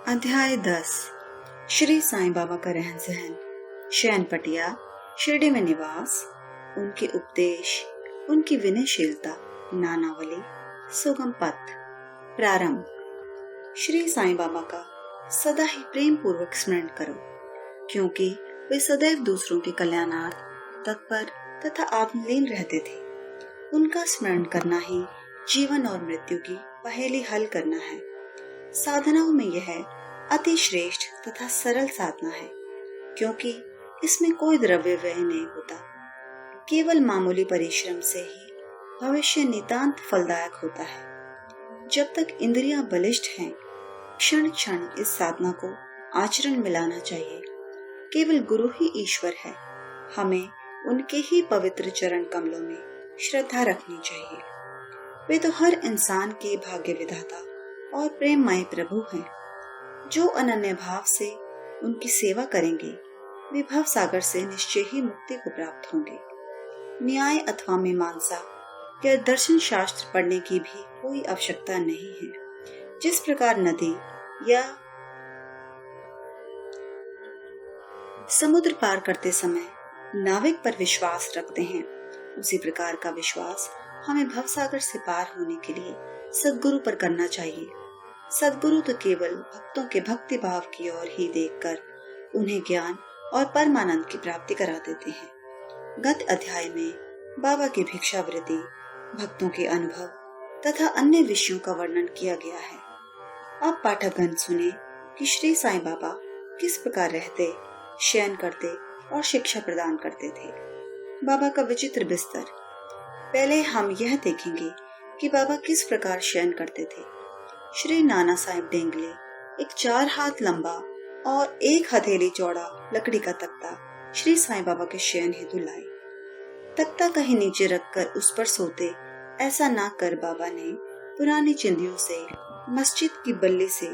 अध्याय 10। श्री साईं बाबा का रहन सहन, शयन पटिया, शिरडी में निवास, उनके उपदेश, उनकी विनयशीलता, नानावली, सुगम पथ। प्रारंभ। श्री साईं बाबा का सदा ही प्रेम पूर्वक स्मरण करो, क्योंकि वे सदैव दूसरों के कल्याणार्थ तत्पर तथा आत्मलीन रहते थे। उनका स्मरण करना ही जीवन और मृत्यु की पहेली हल करना है। साधनाओं में यह अति श्रेष्ठ तथा सरल साधना है, क्योंकि इसमें कोई द्रव्य व्यय नहीं होता। केवल मामूली परिश्रम से ही भविष्य नितांत फलदायक होता है। जब तक इंद्रियां बलिष्ठ हैं, क्षण क्षण इस साधना को आचरण में लाना चाहिए। केवल गुरु ही ईश्वर है। हमें उनके ही पवित्र चरण कमलों में श्रद्धा रखनी चाहिए। वे तो हर इंसान के भाग्य विधाता और प्रेममय प्रभु हैं। जो अनन्य भाव से उनकी सेवा करेंगे, वे भव सागर से निश्चय ही मुक्ति को प्राप्त होंगे। न्याय अथवा मीमांसा या दर्शन शास्त्र पढ़ने की भी कोई आवश्यकता नहीं है। जिस प्रकार नदी या समुद्र पार करते समय नाविक पर विश्वास रखते हैं, उसी प्रकार का विश्वास हमें भवसागर से पार होने के लिए सद्गुरु पर करना चाहिए। सद्गुरु तो केवल भक्तों के भक्ति भाव की ओर ही देखकर उन्हें ज्ञान और परमानंद की प्राप्ति करा देते हैं। गत अध्याय में बाबा की भिक्षावृत्ति, भक्तों के अनुभव तथा अन्य विषयों का वर्णन किया गया है। अब पाठकगण सुने कि श्री साईं बाबा किस प्रकार रहते, शयन करते और शिक्षा प्रदान करते थे। बाबा का विचित्र बिस्तर। पहले हम यह देखेंगे कि बाबा किस प्रकार शयन करते थे। श्री नाना साहिब डेंगले एक 4 हाथ लंबा और 1 हथेली चौड़ा लकड़ी का तख्ता श्री साईं बाबा के शयन हेतु लाए। तख्ता कहीं नीचे रखकर उस पर सोते, ऐसा ना कर बाबा ने पुरानी चिंदियों से मस्जिद की बल्ली से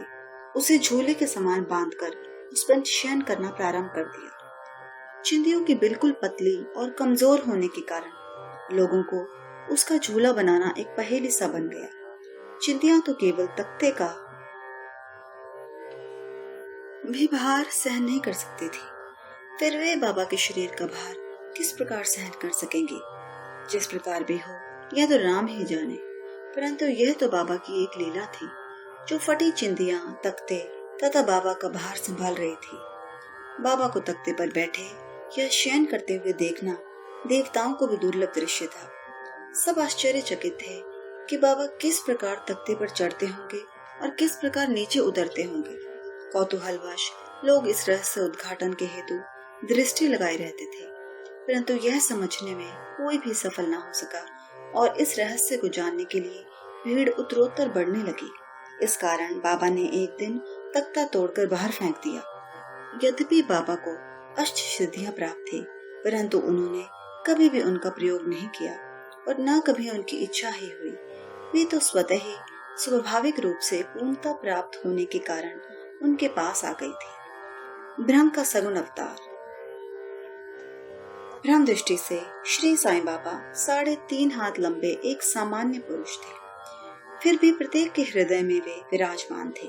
उसे झूले के समान बांधकर उस पर शयन करना प्रारंभ कर दिया। चिंदियों की बिल्कुल पतली और कमजोर होने के कारण लोगों को उसका झूला बनाना एक पहेली सा बन गया। चिंदियां तो केवल तख्ते का भी भार सहन नहीं कर सकती थी, फिर वे बाबा के शरीर का भार किस प्रकार सहन कर सकेंगे। जिस प्रकार भी हो, यह तो राम ही जाने, परंतु यह तो बाबा की एक लीला थी। जो फटी चिंदियां तख्ते तथा बाबा का भार संभाल रही थी। बाबा को तख्ते पर बैठे या शयन करते हुए देखना देवताओं को भी दुर्लभ दृश्य था। सब आश्चर्यचकित थे कि बाबा किस प्रकार तख्ते पर चढ़ते होंगे और किस प्रकार नीचे उतरते होंगे। कौतूहलवश लोग इस रहस्य उद्घाटन के हेतु दृष्टि लगाए रहते थे, परंतु यह समझने में कोई भी सफल न हो सका और इस रहस्य को जानने के लिए भीड़ उत्तरोत्तर बढ़ने लगी। इस कारण बाबा ने एक दिन तख्ता तोड़कर बाहर फेंक दिया। यद्यपि बाबा को अष्ट सिद्धियां प्राप्त थी, परंतु उन्होंने कभी भी उनका प्रयोग नहीं किया और न कभी उनकी इच्छा ही हुई। वे तो स्वतः ही स्वाभाविक रूप से पूर्णता प्राप्त होने के कारण उनके पास आ गई थी। ब्रह्म का सगुण अवतार। ब्रह्म दृष्टि से श्री साईं बाबा 3.5 हाथ लंबे एक सामान्य पुरुष थे, फिर भी प्रत्येक के हृदय में वे विराजमान थे।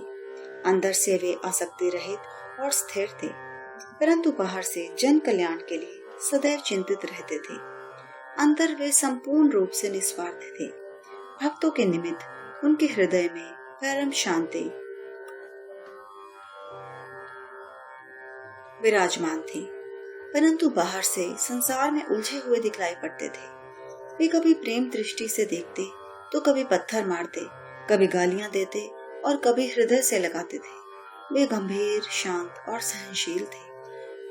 अंदर से वे आसक्ति रहित और स्थिर थे, परंतु बाहर से जन कल्याण के लिए सदैव चिंतित रहते थे। अंतर वे संपूर्ण रूप से निस्वार्थ थे। भक्तों के निमित्त उनके हृदय में परम शांति विराजमान थी, परंतु बाहर से संसार में उलझे हुए दिखलाई पड़ते थे। वे कभी प्रेम दृष्टि से देखते तो कभी पत्थर मारते, कभी गालियां देते और कभी हृदय से लगाते थे। वे गंभीर, शांत और सहनशील थे।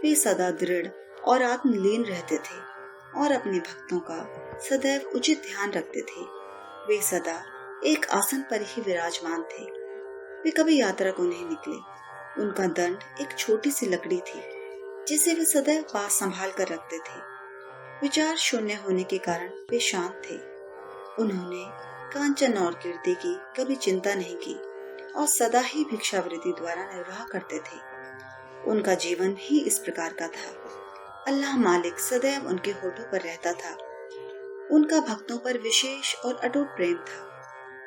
वे सदा दृढ़ और आत्मलीन रहते थे और अपने भक्तों का सदैव उचित ध्यान रखते थे। वे सदा एक आसन पर ही विराजमान थे। वे कभी यात्रा को नहीं निकले। उनका दंड एक छोटी सी लकड़ी थी, जिसे वे सदैव पास संभाल कर रखते थे। विचार शून्य होने के कारण वे शांत थे। उन्होंने कांचन और कीर्ति की कभी चिंता नहीं की और सदा ही भिक्षावृत्ति द्वारा निर्वाह करते थे। उनका जीवन ही इस प्रकार का था। अल्लाह मालिक सदैव उनके होठों पर रहता था। उनका भक्तों पर विशेष और अटूट प्रेम था।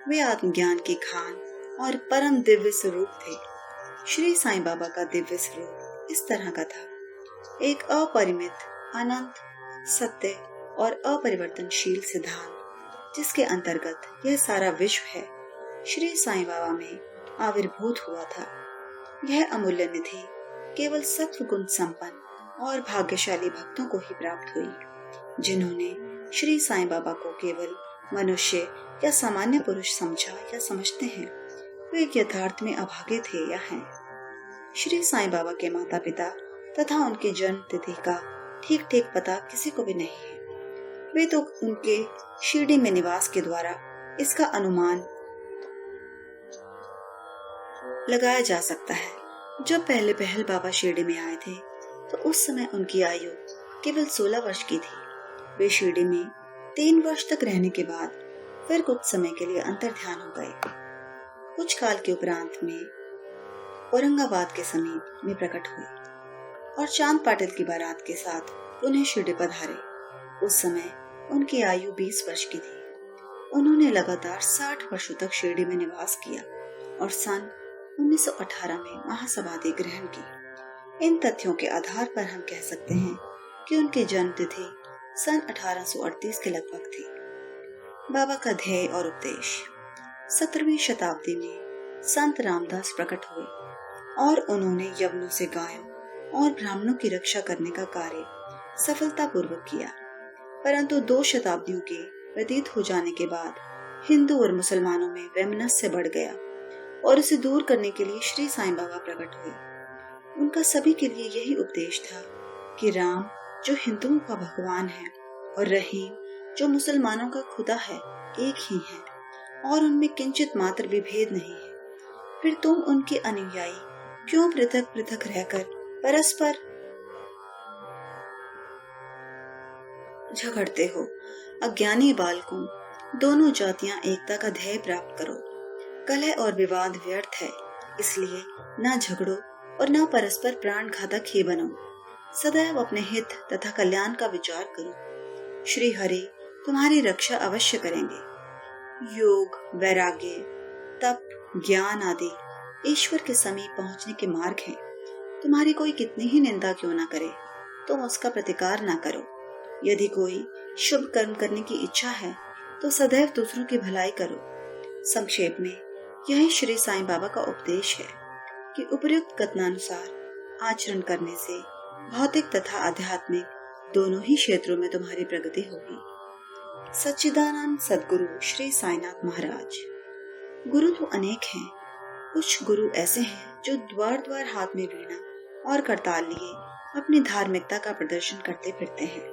वे आत्मज्ञान की खान और परम दिव्य स्वरूप थे। श्री साईं बाबा का दिव्य स्वरूप इस तरह का था, एक अपरिमित, अनंत, सत्य और अपरिवर्तनशील सिद्धांत जिसके अंतर्गत यह सारा विश्व है श्री साईं बाबा में आविर्भूत हुआ था। यह अमूल्य निधि केवल सत्व गुण संपन्न और भाग्यशाली भक्तों को ही प्राप्त हुई, जिन्होंने श्री साईं बाबा को केवल मनुष्य या सामान्य पुरुष समझा या समझते हैं। वे यथार्थ में अभागे थे या हैं। श्री साईं बाबा के माता पिता तथा उनके जन्म तिथि का ठीक ठीक पता किसी को भी नहीं है। वे तो उनके शिरडी में निवास के द्वारा इसका अनुमान लगाया जा सकता है। जब पहले पहल बाबा शिरडी में आए थे तो उस समय उनकी आयु केवल 16 वर्ष की थी। वे शिरडी में 3 वर्ष तक रहने के बाद फिर कुछ समय के लिए अंतर्ध्यान हो गए। कुछ काल के उपरांत में औरंगाबाद के समीप में प्रकट हुए और चांद पाटिल की बारात के साथ पुनः शिरडी पधारे। उस समय उनकी आयु 20 वर्ष की थी। उन्होंने लगातार 60 वर्षों तक शिरडी में निवास किया और सन 1918 में महासमाधि ग्रहण की। इन तथ्यों के आधार पर हम कह सकते हैं कि उनकी जन्म तिथि सन 1838 के लगभग थी। बाबा का ध्येय और उपदेश। 17वीं शताब्दी में संत रामदास प्रकट हुए और उन्होंने यवनों से गायों और ब्राह्मणों की रक्षा करने का कार्य सफलतापूर्वक किया, परंतु 2 शताब्दियों के व्यतीत हो जाने के बाद हिंदू और मुसलमानों में वैमनस्य बढ़ गया और उसे दूर करने के लिए श्री साईं बाबा प्रकट हुए। उनका सभी के लिए यही उपदेश था कि राम जो हिंदुओं का भगवान है और रहीम जो मुसलमानों का खुदा है एक ही है और उनमें किंचित मात्र भी भेद नहीं है। फिर तुम उनके अनुयायी क्यों पृथक पृथक रहकर परस्पर झगड़ते हो? अज्ञानी बालकों, दोनों जातियां एकता का ध्येय प्राप्त करो। कलह और विवाद व्यर्थ है, इसलिए ना झगड़ो और ना परस्पर प्राण घातक ही बनो। सदैव अपने हित तथा कल्याण का विचार करो। श्री हरि तुम्हारी रक्षा अवश्य करेंगे। योग, वैराग्य, तप, ज्ञान आदि ईश्वर के समीप पहुंचने के मार्ग हैं। तुम्हारी कोई कितनी ही निंदा क्यों न करे, तुम उसका प्रतिकार न करो। यदि कोई शुभ कर्म करने की इच्छा है तो सदैव दूसरों की भलाई करो। संक्षेप में यही श्री साईं बाबा का उपदेश है कि उपर्युक्त कथनानुसार आचरण करने से भौतिक तथा आध्यात्मिक दोनों ही क्षेत्रों में तुम्हारी प्रगति होगी। सच्चिदानंद सद्गुरु श्री साईनाथ महाराज। गुरु तो अनेक हैं। कुछ गुरु ऐसे हैं जो द्वार द्वार हाथ में वीणा और करताल लिए अपनी धार्मिकता का प्रदर्शन करते फिरते हैं।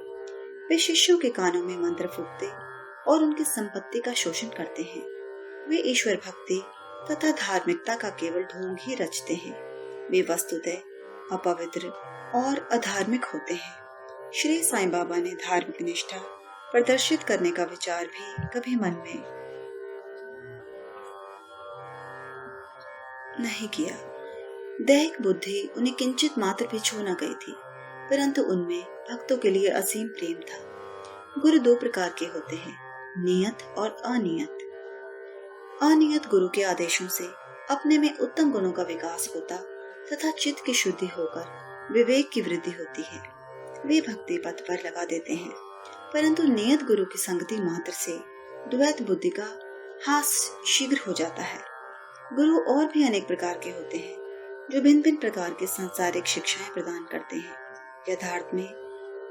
वे शिष्यों के कानों में मंत्र फूंकते और उनकी संपत्ति का शोषण करते हैं। वे ईश्वर भक्ति तथा धार्मिकता का केवल ढोंग ही रचते हैं। वे वस्तुतः अपवित्र और अधार्मिक होते हैं। श्री साईं बाबा ने धार्मिक निष्ठा प्रदर्शित करने का विचार भी कभी मन में नहीं किया। दैहिक बुद्धि उन्हें किंचित मात्र भी छू न गई थी, परंतु उनमें भक्तों के लिए असीम प्रेम था। गुरु 2 प्रकार के होते हैं, नियत और अनियत। अनियत गुरु के आदेशों से अपने में उत्तम गुणों का विकास होता तथा चित्त की शुद्धि होकर विवेक की वृद्धि होती है। वे भक्ति पथ पर लगा देते हैं, परंतु नियत गुरु की संगति मात्र से द्वैत बुद्धि का हास शीघ्र हो जाता है। गुरु और भी अनेक प्रकार के होते हैं जो भिन्न भिन्न प्रकार के सांसारिक शिक्षाएं प्रदान करते हैं। यथार्थ में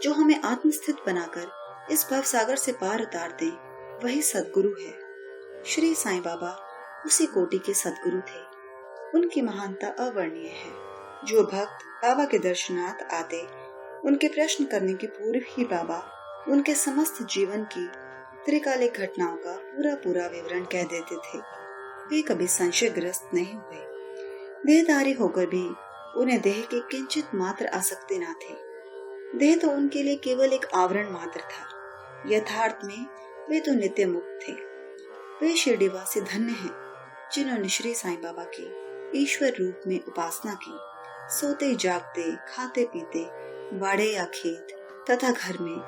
जो हमें आत्मस्थित बनाकर इस भवसागर से पार उतार दे, वही सद्गुरु है। श्री साईं बाबा उसी कोटि के सद्गुरु थे। उनकी महानता अवर्णीय है। जो भक्त बाबा के दर्शनार्थ आते, उनके प्रश्न करने के पूर्व ही बाबा उनके समस्त जीवन की त्रिकालिक घटनाओं का पूरा विवरण कह देते थे। वे कभी संशयग्रस्त नहीं हुए। देहधारी होकर भी उन्हें देह के किंचित मात्र आसक्ति न थे। देह तो उनके लिए केवल एक आवरण मात्र था। यथार्थ में वे तो नित्य मुक्त थे। वे शिरडीवासी धन्य हैं जिन्होंने श्री साईं बाबा की ईश्वर रूप में उपासना की। सोते जागते, खाते पीते, बाड़े या खेत तथा घर में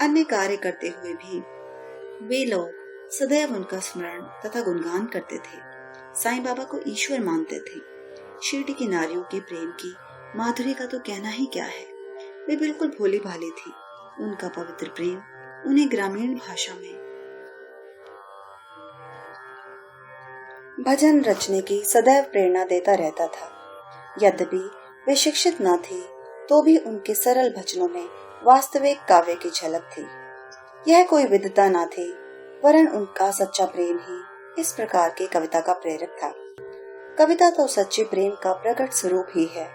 अन्य कार्य करते हुए भी वे लोग सदैव उनका स्मरण तथा गुणगान करते थे। साईं बाबा को ईश्वर मानते थे। शिरडी की नारियों के प्रेम की माधुरी का तो कहना ही क्या है। वे बिल्कुल भोली भाली थी। उनका पवित्र प्रेम उन्हें ग्रामीण भाषा में भजन रचने की सदैव प्रेरणा देता रहता था। यद्यपि वे शिक्षित न थी, तो भी उनके सरल भजनों में वास्तविक काव्य की झलक थी। यह कोई विद्वता न थी, वरन उनका सच्चा प्रेम ही इस प्रकार की कविता का प्रेरक था। कविता तो सच्चे प्रेम का प्रकट स्वरूप ही है,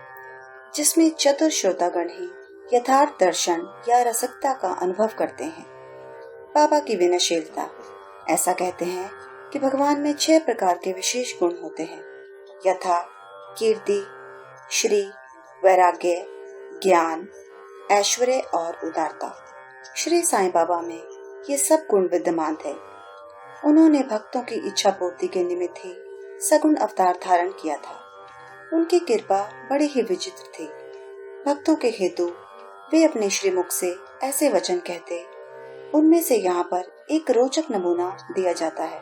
जिसमें चतुर श्रोतागण ही यथार्थ दर्शन या रसिकता का अनुभव करते हैं। बाबा की विनयशीलता। ऐसा कहते हैं कि भगवान में 6 प्रकार के विशेष गुण होते हैं, यथा कीर्ति, श्री, वैराग्य, ज्ञान, ऐश्वर्य और उदारता। श्री साईं बाबा में ये सब गुण विद्यमान थे। उन्होंने भक्तों की इच्छा पूर्ति के निमित्त ही सगुण अवतार धारण किया था। उनकी कृपा बड़ी ही विचित्र थी। भक्तों के हेतु वे अपने श्रीमुख से ऐसे वचन कहते, उनमें से यहाँ पर एक रोचक नमूना दिया जाता है।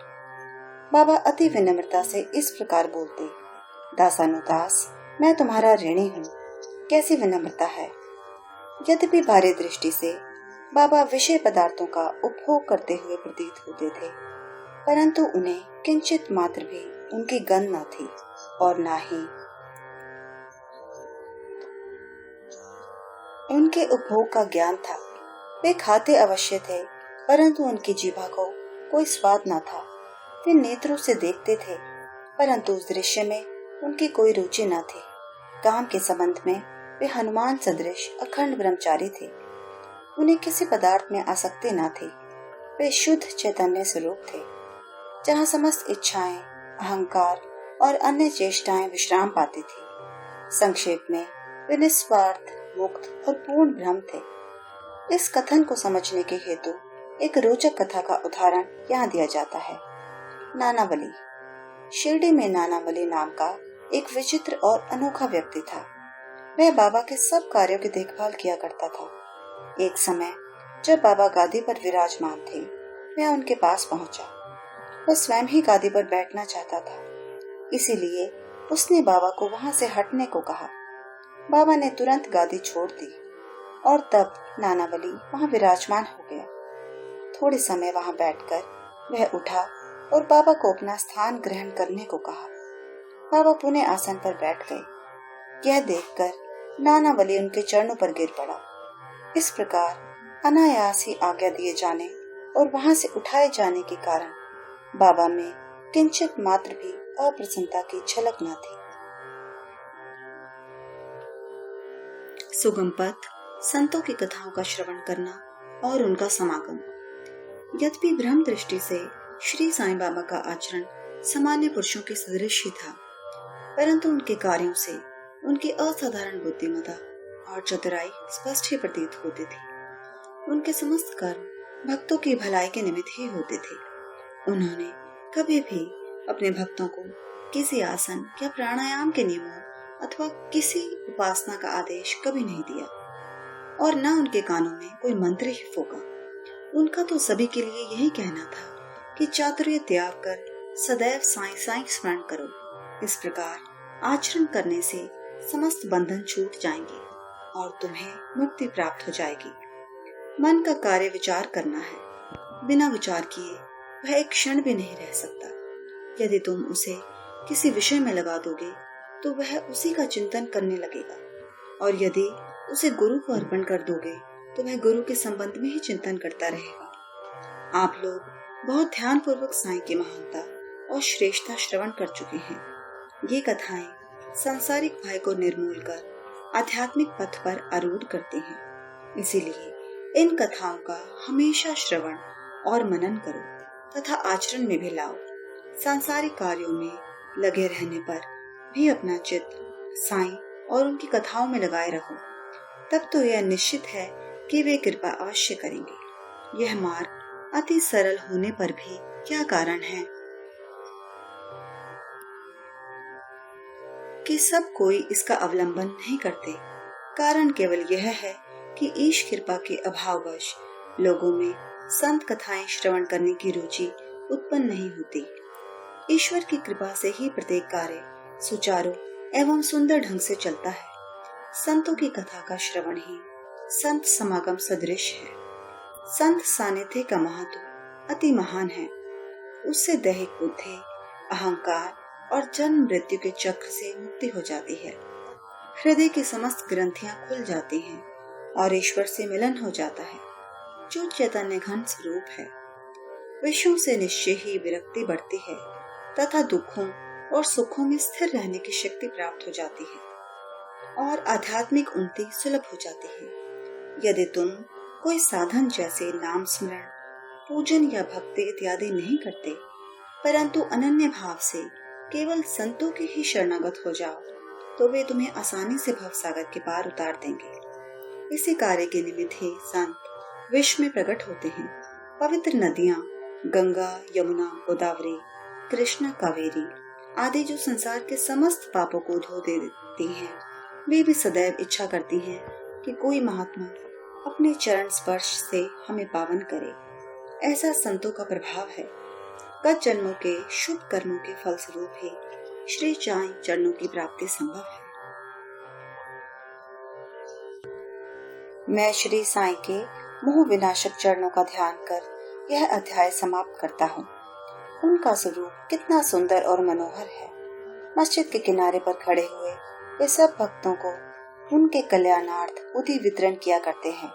बाबा अति विनम्रता से इस प्रकार बोलते, दासानुदास, मैं तुम्हारा ऋणी हूँ। कैसी विनम्रता है। यद्यपि बाहरी दृष्टि से बाबा विषय पदार्थों का उपभोग करते हुए प्रतीत होते थे, परंतु उन्हें किंचित मात्र भी उनकी गंध न थी और न ही उनके उपभोग का ज्ञान था। वे खाते अवश्य थे, परंतु उनकी जीभा को कोई स्वाद न था। वे नेत्रों से देखते थे, परंतु उस दृश्य में उनकी कोई रुचि न थी। काम के संबंध में वे हनुमान सदृश अखंड ब्रह्मचारी थे। उन्हें किसी पदार्थ में आसक्ति न थी। वे शुद्ध चैतन्य स्वरूप थे, जहाँ समस्त इच्छाएं, अहंकार और अन्य चेष्टाएं विश्राम पाती थी। संक्षेप में वे निस्वार्थ, मुक्त और पूर्ण ब्रह्म थे। इस कथन को समझने के हेतु एक रोचक कथा का उदाहरण यहाँ दिया जाता है। नानावली। शिरडी में नानावली नाम का एक विचित्र और अनोखा व्यक्ति था। वह बाबा के सब कार्यों की देखभाल किया करता था। एक समय जब बाबा गादी पर विराजमान थे, वह उनके पास पहुंचा। वह स्वयं ही गादी पर बैठना चाहता था, इसीलिए उसने बाबा को वहां से हटने को कहा। बाबा ने तुरंत गादी छोड़ दी और तब नानावली वहां विराजमान हो गया। थोड़े समय वहां बैठकर वह उठा और बाबा को अपना स्थान ग्रहण करने को कहा। बाबा पुनः आसन पर बैठ गए। यह देखकर नानावली उनके चरणों पर गिर पड़ा। इस प्रकार अनायास ही आज्ञा दिए जाने और वहां से उठाए जाने के कारण बाबा में किंचित मात्र भी अप्रसन्नता की झलक न थी। सुगम पथ, संतों की कथाओं का श्रवण करना और उनका समागम। यद्यपि ब्रह्म दृष्टि से श्री साईं बाबा का आचरण सामान्य पुरुषों के सदृश ही था, परंतु उनके कार्यों से उनकी असाधारण बुद्धिमत्ता और चतुराई स्पष्ट ही प्रतीत होती थी। उनके समस्त कर्म भक्तों की भलाई के निमित्त ही होते थे। उन्होंने कभी भी अपने भक्तों को किसी आसन या प्राणायाम के नियमों अथवा किसी उपासना का आदेश कभी नहीं दिया और न उनके कानों में कोई मंत्र ही फूका। उनका तो सभी के लिए यही कहना था कि चातुर्य त्याग कर सदैव साईं साईं स्मरण करो। इस प्रकार आचरण करने से समस्त बंधन छूट जाएंगे और तुम्हें मुक्ति प्राप्त हो जाएगी। मन का कार्य विचार करना है। बिना विचार किए वह एक क्षण भी नहीं रह सकता। यदि तुम उसे किसी विषय में लगा दोगे तो वह उसी का चिंतन करने लगेगा, और यदि उसे गुरु को अर्पण कर दोगे तो वह गुरु के संबंध में ही चिंतन करता रहेगा। आप लोग बहुत ध्यान पूर्वक साईं की महानता और श्रेष्ठता श्रवण कर चुके हैं। ये कथाएं सांसारिक भय को निर्मूल कर आध्यात्मिक पथ पर आरूढ़ करते हैं। इसीलिए इन कथाओं का हमेशा श्रवण और मनन करो तथा आचरण में भी लाओ। सांसारिक कार्यों में लगे रहने पर भी अपना चित्त साईं और उनकी कथाओं में लगाए रहो, तब तो यह निश्चित है कि वे कृपा अवश्य करेंगे। यह मार्ग अति सरल होने पर भी क्या कारण है कि सब कोई इसका अवलंबन नहीं करते। कारण केवल यह है कि ईश कृपा के अभाववश लोगों में संत कथाएं श्रवण करने की रुचि उत्पन्न नहीं होती। ईश्वर की कृपा से ही प्रत्येक कार्य सुचारू एवं सुंदर ढंग से चलता है। संतों की कथा का श्रवण ही संत समागम सदृश है। संत सानिध्य का महत्व अति महान है। उससे दैहिक बुद्धि, अहंकार और जन्म मृत्यु के चक्र से मुक्ति हो जाती है। हृदय की समस्त ग्रंथियां खुल जाती हैं और ईश्वर से मिलन हो जाता है, जो चैतन्य घन स्वरूप है। विषयों से निश्चय ही विरक्ति बढ़ती है तथा दुखों और सुखों में स्थिर रहने की शक्ति प्राप्त हो जाती है और आध्यात्मिक उन्नति सुलभ हो जाती है। यदि तुम कोई साधन जैसे नाम स्मरण, पूजन या भक्ति इत्यादि नहीं करते, परंतु अनन्य भाव से केवल संतों के ही शरणागत हो जाओ, तो वे तुम्हें आसानी से भवसागर के पार उतार देंगे। इसी कार्य के निमित्त ही संत विश्व में प्रकट होते हैं। पवित्र नदियां गंगा, यमुना, गोदावरी, कृष्णा, कावेरी आदि जो संसार के समस्त पापों को धो देती हैं, वे भी सदैव इच्छा करती हैं कि कोई महात्मा अपने चरण स्पर्श से हमें पावन करे। ऐसा संतों का प्रभाव है। गत जन्मों के शुभ कर्मों के फलस्वरूप ही श्री साईं चरणों की प्राप्ति संभव है। मैं श्री साईं के मोह विनाशक चरणों का ध्यान कर यह अध्याय समाप्त करता हूँ। उनका स्वरूप कितना सुंदर और मनोहर है। मस्जिद के किनारे पर खड़े हुए वे सब भक्तों को उनके कल्याणार्थ बुद्धि वितरण किया करते हैं,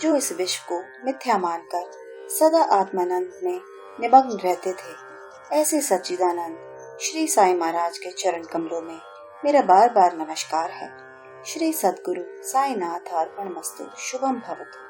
जो इस विश्व को मिथ्या मानकर सदा आत्मानंद में निमग्न रहते थे। ऐसे सच्चिदानंद श्री साईं महाराज के चरण कमलों में मेरा बार बार नमस्कार है। श्री सद्गुरु साईनाथ अर्पणमस्तु। शुभम भवतु।